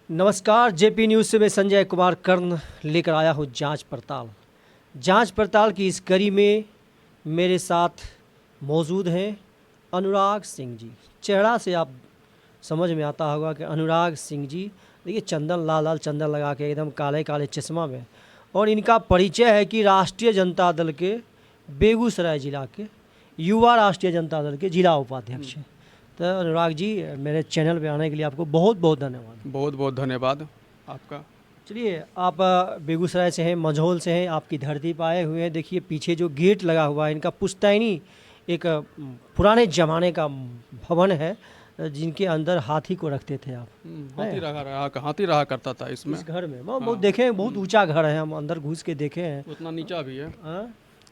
नमस्कार, JP news से मैं संजय कुमार कर्ण लेकर आया हूँ जांच पड़ताल की इस कड़ी में मेरे साथ मौजूद हैं अनुराग सिंह जी। चेहरा से आप समझ में आता होगा कि अनुराग सिंह जी, देखिए चंदन लाल लाल चंदन लगा के एकदम काले काले चश्मा में, और इनका परिचय है कि राष्ट्रीय जनता दल के बेगूसराय जिला के युवा राष्ट्रीय जनता दल के जिला उपाध्यक्ष हैं। तो अनुराग जी, मेरे चैनल पे आने के लिए आपको बहुत बहुत धन्यवाद। बहुत बहुत धन्यवाद आपका। चलिए, आप बेगूसराय से हैं, मंझौल से हैं, आपकी धरती पर आए हुए हैं। देखिए पीछे जो गेट लगा हुआ है, इनका पुश्तैनी एक पुराने ज़माने का भवन है जिनके अंदर हाथी को रखते थे आप। हाथी रहा करता था इसमें, इस घर में बहुत देखे हैं, बहुत ऊंचा घर है, हम अंदर घुस के देखे हैं। उतना नीचा भी है,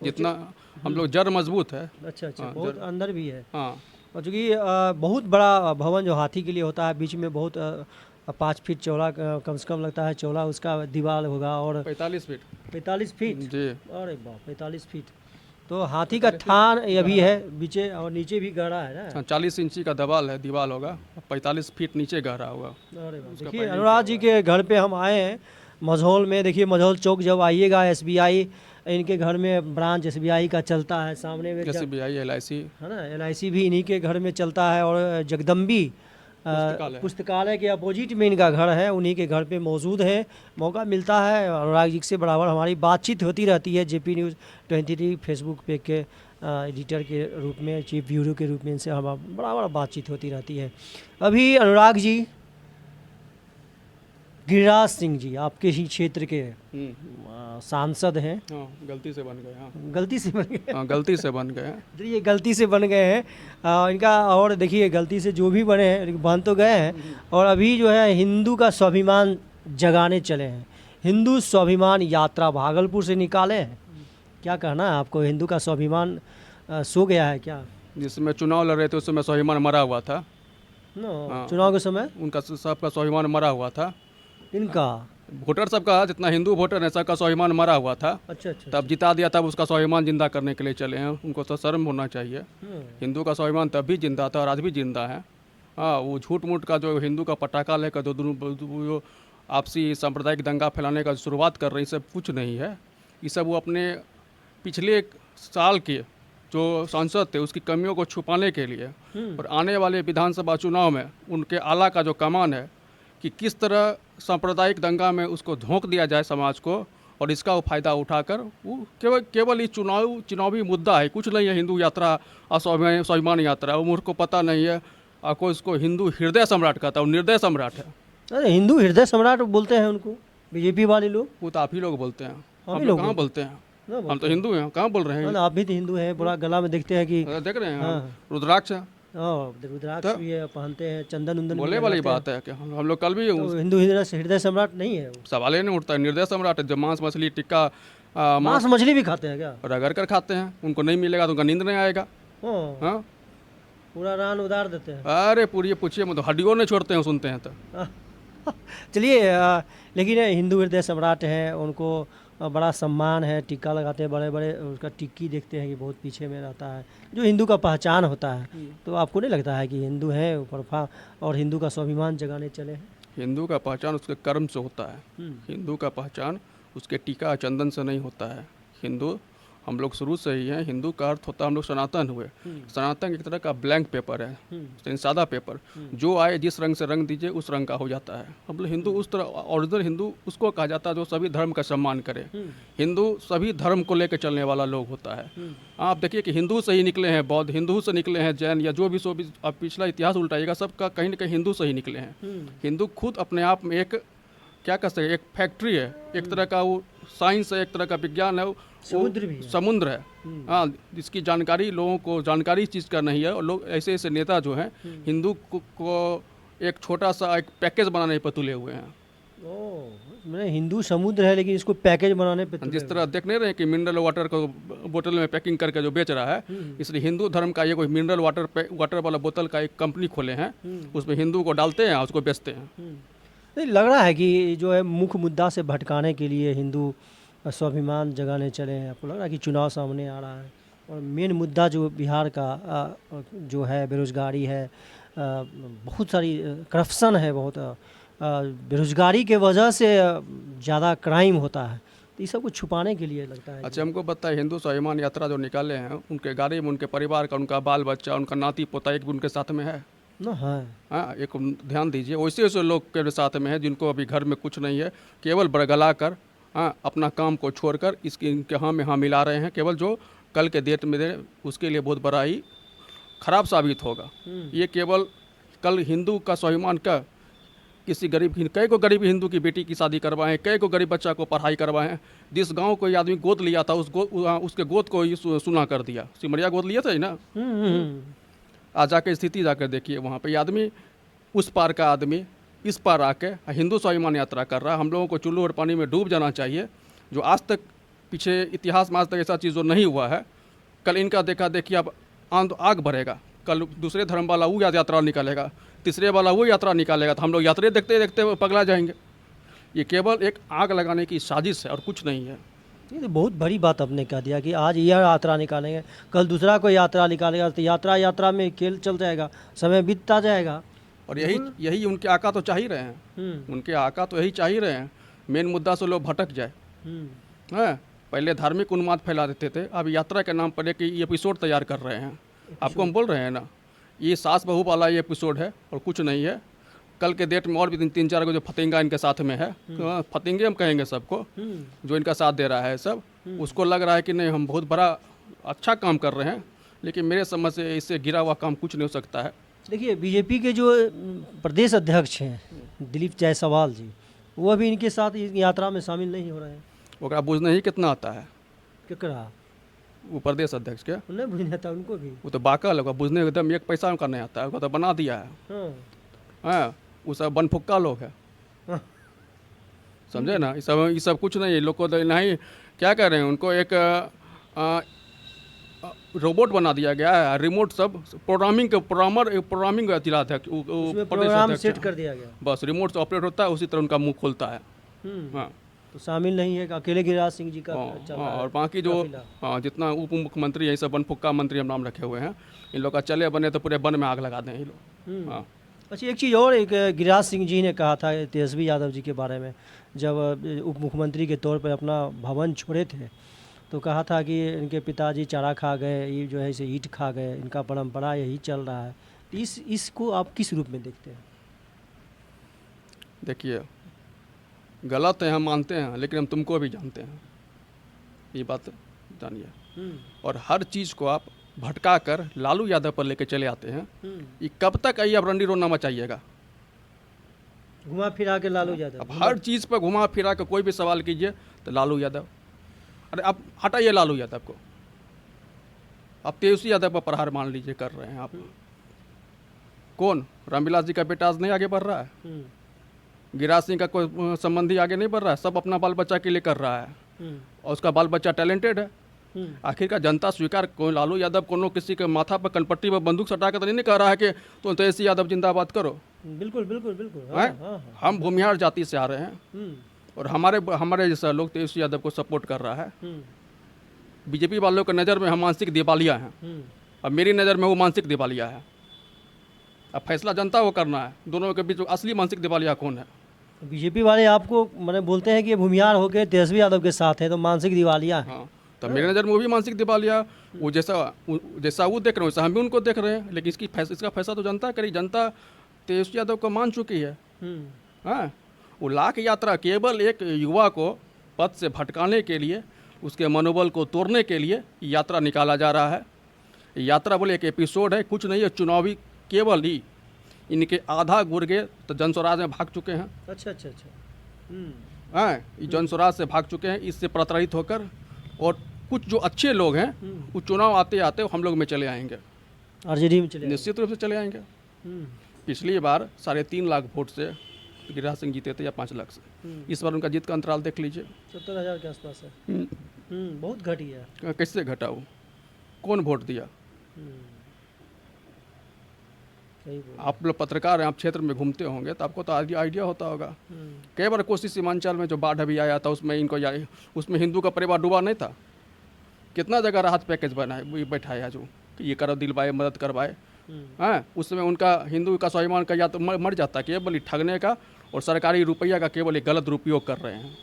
जितना हम लोग जड़ मजबूत है। अच्छा, बहुत अंदर भी है। हाँ, और चूँकि बहुत बड़ा भवन जो हाथी के लिए होता है, बीच में बहुत 5 फीट चौड़ा कम से कम लगता है चौड़ा उसका दीवार होगा, और 45 फीट 45 फीट जी। अरे बाप, 45 फीट। तो हाथी का थान ये भी है नीचे, और नीचे भी गहरा है ना। 40 इंची का दीवार होगा, 45 फीट नीचे गहरा होगा। अरे बाप, देखिए अनुराग जी के घर पे हम आए हैं मंझौल में। देखिए मंझौल चौक जब आइएगा, SBI इनके घर में ब्रांच SBI का चलता है, सामने में SBI LIC है ना, LIC भी इन्हीं के घर में चलता है, और जगदम्बी पुस्तकालय के अपोजिट में इनका घर है, उन्हीं के घर पे मौजूद है। मौका मिलता है अनुराग जी से बराबर हमारी बातचीत होती रहती है जेपी न्यूज़ 23 फेसबुक पे के एडिटर के रूप में, चीफ ब्यूरो के रूप में इनसे हम बराबर बातचीत होती रहती है। अभी अनुराग जी, गिरिराज सिंह जी आपके ही क्षेत्र के सांसद हैं। गलती से बन गए। गलती से बन गए। गलती से बन गए हैं। ये गलती से बन गए हैं इनका। और देखिए गलती से जो भी बने हैं, बन तो गए हैं, और अभी जो है हिंदू का स्वाभिमान जगाने चले हैं। हिंदू स्वाभिमान यात्रा भागलपुर से निकाले हैं। क्या कहना है आपको, हिंदू का स्वाभिमान सो गया है क्या? जिसमें चुनाव लड़ रहे थे उस समय स्वाभिमान मरा हुआ था। चुनाव के समय उनका सबका स्वाभिमान मरा हुआ था। इनका वोटर सबका, जितना हिंदू वोटर है सबका स्वाभिमान मरा हुआ था। अच्छा। तब जिता दिया, तब उसका स्वाभिमान जिंदा करने के लिए चले हैं। उनको तो शर्म होना चाहिए। हिंदू का स्वाभिमान तब भी जिंदा था और आज भी जिंदा है। हाँ, वो झूठ मूठ का जो हिंदू का पटाखा लेकर जो आपसी सांप्रदायिक दंगा फैलाने का शुरुआत कर रही, सब कुछ नहीं है। ये सब वो अपने पिछले साल के जो सांसद थे उसकी कमियों को छुपाने के लिए, और आने वाले विधानसभा चुनाव में उनके आला का जो कमान है कि किस तरह सांप्रदायिक दंगा में उसको झोंक दिया जाए समाज को, और इसका वो फ़ायदा उठाकर वो केवल ये चुनावी मुद्दा है, कुछ नहीं है। हिंदू यात्रा स्वाभिमान यात्रा, वो मुझको पता नहीं है। आपको इसको हिंदू हृदय सम्राट कहता है, वो निर्दय सम्राट है। अरे हिंदू हृदय सम्राट बोलते हैं उनको बीजेपी वाले लोग। वो तो आप ही लोग बोलते हैं, हम लोग कहाँ बोलते हैं? हम तो हिंदू हैं, कहाँ बोल रहे हैं? आप भी तो हिंदू हैं, पूरा गला में देखते हैं कि देख रहे हैं रुद्राक्ष रुद्राक्ष भी पहनते हैं, चंदन उंदन बोले वाली बात है कि हम लोग कल भी हिंदू हृदय सम्राट नहीं है। सवाल ही नहीं उठता है। निर्दय सम्राट है। जब मांस मछली टिक्का मांस मछली भी खाते हैं क्या? रगड़ कर खाते हैं। उनको नहीं मिलेगा तो उनका नींद नहीं आएगा। हाँ, पूरा रान उतार देते हैं। अरे पूरी पूछिए, मतलब हड्डियों नहीं छोड़ते हैं सुनते हैं तो। चलिए, लेकिन हिंदू हृदय सम्राट हैं, उनको बड़ा सम्मान है, टिक्का लगाते हैं, बड़े बड़े उसका टिक्की देखते हैं कि बहुत पीछे में रहता है, जो हिंदू का पहचान होता है। तो आपको नहीं लगता है कि हिंदू हैं ऊपर और हिंदू का स्वाभिमान जगाने चले हैं? हिंदू का पहचान उसके कर्म से होता है। हिंदू का पहचान उसके टीका चंदन से नहीं होता है। हिंदू हम लोग शुरू से ही हैं। हिंदू का अर्थ होता है हम लोग सनातन हुए। सनातन एक तरह का ब्लैंक पेपर है, सादा पेपर, जो आए जिस रंग से रंग दीजिए उस रंग का हो जाता है। हम लोग हिंदू उस तरह, ओरिजिनल हिंदू उसको कहा जाता है जो सभी धर्म का सम्मान करे। हिंदू सभी धर्म को लेकर चलने वाला लोग होता है। आप देखिए कि हिंदू से ही निकले हैं बौद्ध, हिंदू से निकले हैं जैन, या जो भी सो भी आप पिछला इतिहास उल्टाइएगा, सबका कहीं ना कहीं हिंदू से ही निकले हैं। हिंदू खुद अपने आप में एक, क्या कह सकते, एक फैक्ट्री है, एक तरह का वो साइंस है, एक तरह का विज्ञान है, समुद्र है। हाँ, जिसकी जानकारी लोगों को, जानकारी इस चीज़ का नहीं है। और लोग ऐसे ऐसे नेता जो हैं हिंदू को एक छोटा सा एक पैकेज बनाने पर तुले हुए हैं। मैंने हिंदू समुद्र है लेकिन इसको पैकेज बनाने पे जिस तरह देख नहीं रहे कि मिनरल वाटर को बोतल में पैकिंग करके जो बेच रहा है, इसलिए हिंदू धर्म का ये कोई मिनरल वाटर वाला बोतल का एक कंपनी खोले हैं, उसमें हिंदू को डालते हैं और उसको बेचते हैं। लग रहा है कि जो है मुख्य मुद्दा से भटकाने के लिए हिंदू स्वाभिमान जगाने चले हैं। आपको लग रहा है कि चुनाव सामने आ रहा है और मेन मुद्दा जो बिहार का जो है बेरोज़गारी है, बहुत सारी करप्शन है, बहुत बेरोजगारी के वजह से ज़्यादा क्राइम होता है, तो ये सब कुछ छुपाने के लिए लगता है। अच्छा, हमको पता है हिंदू स्वाभिमान यात्रा जो निकाले हैं, उनके गाड़ी में उनके परिवार का, उनका बाल बच्चा, उनका नाती पोता एक भी उनके साथ में है ना? है। हाँ, एक ध्यान दीजिए, वैसे वैसे लोग के साथ में है जिनको अभी घर में कुछ नहीं है, केवल बरगला कर हाँ अपना काम को छोड़कर इसके इनके हाँ में हाँ मिला रहे हैं, केवल जो कल के डेट में उसके लिए बहुत बड़ा ही खराब साबित होगा। ये केवल कल हिंदू का स्वाभिमान का किसी गरीब कई को गरीब हिंदू की बेटी की शादी करवाएं, कई को गरीब बच्चा को पढ़ाई करवाएं। जिस गांव को ये आदमी गोद लिया था उसके गोद को ही सुना कर दिया। सिमरिया गोद लिया था ही ना। आज जाके स्थिति जाकर देखिए, वहाँ पे आदमी उस पार का आदमी इस पार आके हिंदू स्वाभिमान यात्रा कर रहा है। हम लोगों को चुल्लू और पानी में डूब जाना चाहिए, जो आज तक पीछे इतिहास में आज तक ऐसा चीज़ जो नहीं हुआ है। कल इनका देखा देखिए अब आग भरेगा, कल दूसरे धर्म वाला वो यात्रा निकालेगा, तीसरे वाला वो यात्रा निकालेगा, तो हम लोग यात्रा देखते देखते पगला जाएंगे। ये केवल एक आग लगाने की साजिश है और कुछ नहीं है। ये तो बहुत बड़ी बात आपने कह दिया कि आज यह यात्रा निकालेंगे, कल दूसरा कोई यात्रा निकालेगा, तो यात्रा में खेल चल जाएगा, समय बीतता जाएगा। और यही उनके आका तो चाह ही रहे हैं। उनके आका तो यही चाह ही रहे हैं, मेन मुद्दा से लोग भटक जाए। हाँ, पहले धार्मिक उन्माद फैला देते थे, अब यात्रा के नाम पर एक एपिसोड तैयार कर रहे हैं। आपको हम बोल रहे हैं ना, ये सास बहू वाला ये एपिसोड है और कुछ नहीं है। कल के डेट में और भी तीन चार को जो फतिंगा इनके साथ में है, फतिंगे हम कहेंगे सबको, जो इनका साथ दे रहा है सब, उसको लग रहा है कि नहीं हम बहुत बड़ा अच्छा काम कर रहे हैं, लेकिन मेरे समझ से इससे गिरा हुआ काम कुछ नहीं हो सकता है। देखिए, बीजेपी के जो प्रदेश अध्यक्ष हैं दिलीप जायसवाल जी, वो भी इनके साथ यात्रा में शामिल नहीं हो रहे हैं। वो बुझने ही कितना आता है केकरा वो प्रदेश अध्यक्ष के, नहीं बुझने आता उनको भी। वो तो बाका लगा बुझने एकदम एक पैसा उनका नहीं आता है, उसको तो बना दिया है। हाँ, वो सब बनफुक्का लोग है। समझे ना, ये सब कुछ नहीं है। लोग को नहीं क्या कह रहे हैं, उनको एक रोबोट बना दिया गया है, रिमोट सब प्रोग्रामिंग अध्यक्ष, प्रोग्राम सेट कर दिया गया, बस रिमोट से ऑपरेट होता है, उसी तरह उनका मुंह खुलता है। हाँ, तो शामिल नहीं है, अकेले गिरिराज सिंह जी का चल रहा है। और बाकी जो जितना उप मुख्यमंत्री यही सब बनफुक्का मंत्री हम नाम रखे हुए हैं, इन लोग का चले बने तो पूरे वन में आग लगा दें ये लोग। हाँ। अच्छा, एक चीज़ और, एक गिरिराज सिंह जी ने कहा था तेजस्वी यादव जी के बारे में, जब उप मुख्यमंत्री के तौर पर अपना भवन छोड़े थे, तो कहा था कि इनके पिताजी चारा खा गए, ये जो है इसे ईंट खा गए, इनका परंपरा यही चल रहा है। इसको आप किस रूप में देखते हैं? देखिए, गलत है हम मानते हैं, लेकिन हम तुमको भी जानते हैं, ये बात जानिए। और हर चीज़ को आप भटका कर लालू यादव पर लेके चले आते हैं। ये कब तक आइए अब रंडी रोना मचाइएगा? घुमा फिरा के लालू यादव, अब हर चीज़ पर घुमा फिरा कर कोई भी सवाल कीजिए तो लालू यादव। अरे आप हटाइए लालू यादव को, आप तेजस्वी यादव पर प्रहार मान लीजिए कर रहे हैं आप। कौन? रामविलास जी का बेटा आज नहीं आगे बढ़ रहा है, गिरिराज सिंह का कोई संबंधी आगे नहीं बढ़ रहा है, सब अपना बाल बच्चा के लिए कर रहा है और उसका बाल बच्चा टैलेंटेड है। आखिरकार जनता स्वीकार, कोई लालू यादव कोनो किसी के माथा पर कनपट्टी पर बंदूक सटा कर तो नहीं कह रहा है कि तो तेजस्वी यादव जिंदाबाद करो। बिल्कुल बिल्कुल बिल्कुल। हाँ, हम भूमिहार जाति से आ रहे हैं और हमारे जैसा लोग तेजस्वी यादव को सपोर्ट कर रहा है। बीजेपी वालों की नज़र में हम मानसिक दिवालिया हैं, अब मेरी नज़र में वो मानसिक दिवालिया है। अब फैसला जनता को करना है, दोनों के बीच असली मानसिक दिवालिया कौन है। बीजेपी वाले आपको मैंने बोलते हैं कि भूमिहार होकर तेजस्वी यादव के साथ है तो मानसिक दिवालिया है। हाँ, तो मेरे नज़र में वो भी मानसिक दिवालिया, वो जैसा वो देख रहे हैं वैसा हम भी उनको देख रहे हैं, लेकिन इसका फैसला तो जनता करी। जनता तेजस्वी यादव को मान चुकी है। हाँ, वो लाख यात्रा केवल एक युवा को पद से भटकाने के लिए, उसके मनोबल को तोड़ने के लिए यात्रा निकाला जा रहा है। यात्रा बोले एक एपिसोड है, कुछ नहीं है चुनावी, केवल ही इनके आधा गुर्गे तो जनस्वराज में भाग चुके हैं। अच्छा अच्छा अच्छा। हाँ, ये जनस्वराज से भाग चुके हैं, इससे प्रताड़ित होकर। और कुछ जो अच्छे लोग हैं वो चुनाव आते आते हम लोग में चले आएंगे, आरजेडी में चले, निश्चित रूप से चले आएंगे। पिछली बार 3.5 लाख वोट से गिरिराज सिंह जीते थे या 5 लाख से, इस बार उनका जीत का अंतराल देख लीजिए, 70,000 के आसपास है। बहुत घटी है। कैसे घटा? वो कौन वोट दिया? आप लोग पत्रकार हैं, आप क्षेत्र में घूमते होंगे तो आपको तो आइडिया होता होगा। कई बार कोसी सीमांचल में जो बाढ़ अभी आया था उसमें हिंदू का परिवार डूबा नहीं था। कितना जगह राहत पैकेज बनाए बैठाया जो ये करो, दिलवाए, मदद करवाए। हाँ, उस समय उनका हिंदू का स्वाभिमान का या तो मर जाता केवल ठगने का और सरकारी रुपया का केवल एक गलत दुरुपयोग कर रहे हैं।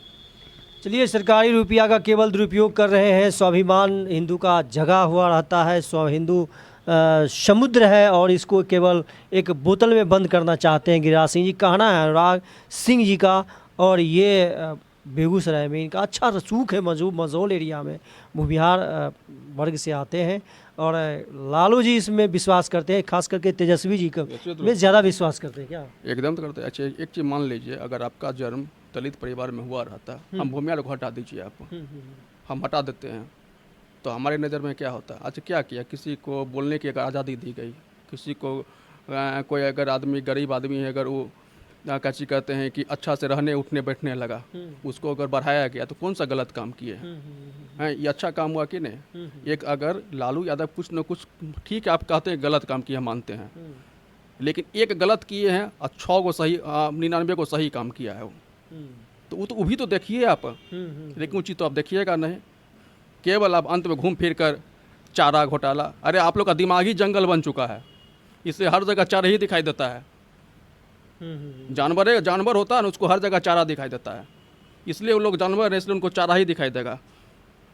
चलिए, सरकारी रुपया का केवल दुरुपयोग कर रहे हैं। स्वाभिमान हिंदू का जगा हुआ रहता है, हिंदू समुद्र है और इसको केवल एक बोतल में बंद करना चाहते हैं गिरिराज सिंह जी, कहना है अनुराग सिंह जी का। और ये बेगूसराय में इनका अच्छा रसूख है, मजोल एरिया में, भूमिहार वर्ग से आते हैं और लालू जी इसमें विश्वास करते हैं, खास करके तेजस्वी जी में ज़्यादा विश्वास करते हैं क्या? एकदम तो करते हैं। अच्छा, एक चीज़ मान लीजिए, अगर आपका जन्म दलित परिवार में हुआ रहता, हम भूमिहार को हटा दीजिए, आप हम हटा देते हैं, तो हमारे नज़र में क्या होता है? अच्छा, क्या किया? किसी को बोलने की अगर आज़ादी दी गई, किसी को कोई अगर आदमी गरीब आदमी है, अगर वो कैसी कहते हैं कि अच्छा से रहने उठने बैठने लगा, उसको अगर बढ़ाया गया, तो कौन सा गलत काम किए हैं? ये अच्छा काम हुआ कि नहीं? एक अगर लालू यादव कुछ न कुछ, ठीक है आप कहते हैं गलत काम किया, मानते हैं, लेकिन एक गलत किए हैं और 6 को सही, 99 को सही काम किया है वो। तो वो भी तो देखिए आप, लेकिन वो चीज़ तो आप देखिएगा नहीं, केवल आप अंत में घूम फिर कर चारा घोटाला। अरे आप लोग का दिमाग ही जंगल बन चुका है, इससे हर जगह चारा ही दिखाई देता है। जानवर होता है ना, उसको हर जगह चारा दिखाई देता है, इसलिए वो लोग जानवर हैं, इसलिए उनको चारा ही दिखाई देगा।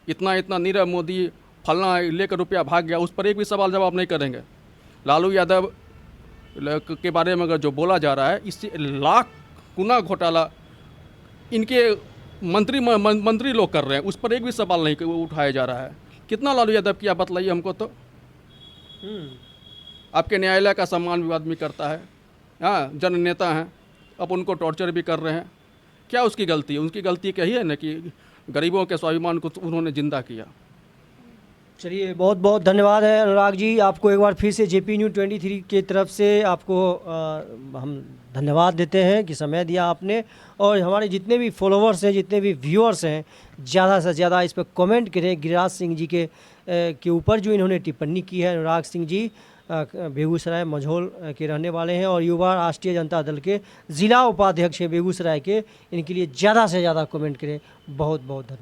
इतना नीरव मोदी फलना लेकर रुपया भाग गया, उस पर एक भी सवाल जवाब नहीं करेंगे। लालू यादव के बारे में अगर जो बोला जा रहा है, इससे लाख गुना घोटाला इनके मंत्री लोग कर रहे हैं, उस पर एक भी सवाल नहीं उठाया जा रहा है। कितना लालू यादव किया बतलाइए हमको तो। आपके न्यायालय का सम्मान भी आदमी करता है, हाँ, जन नेता हैं, अब उनको टॉर्चर भी कर रहे हैं। क्या उसकी गलती है? उनकी गलती कही है ना कि गरीबों के स्वाभिमान को उन्होंने जिंदा किया। चलिए, बहुत बहुत धन्यवाद है अनुराग जी, आपको एक बार फिर से जेपी न्यूज़ 23 की तरफ से आपको हम धन्यवाद देते हैं कि समय दिया आपने। और हमारे जितने भी फॉलोअर्स हैं, जितने भी व्यूअर्स हैं, ज़्यादा से ज़्यादा इस पर कमेंट करें। गिरिराज सिंह जी के ऊपर जो इन्होंने टिप्पणी की है, अनुराग सिंह जी बेगूसराय मझौल के रहने वाले हैं और युवा राष्ट्रीय जनता दल के ज़िला उपाध्यक्ष हैं बेगूसराय के, इनके लिए ज़्यादा से ज़्यादा कमेंट करें। बहुत बहुत धन्यवाद।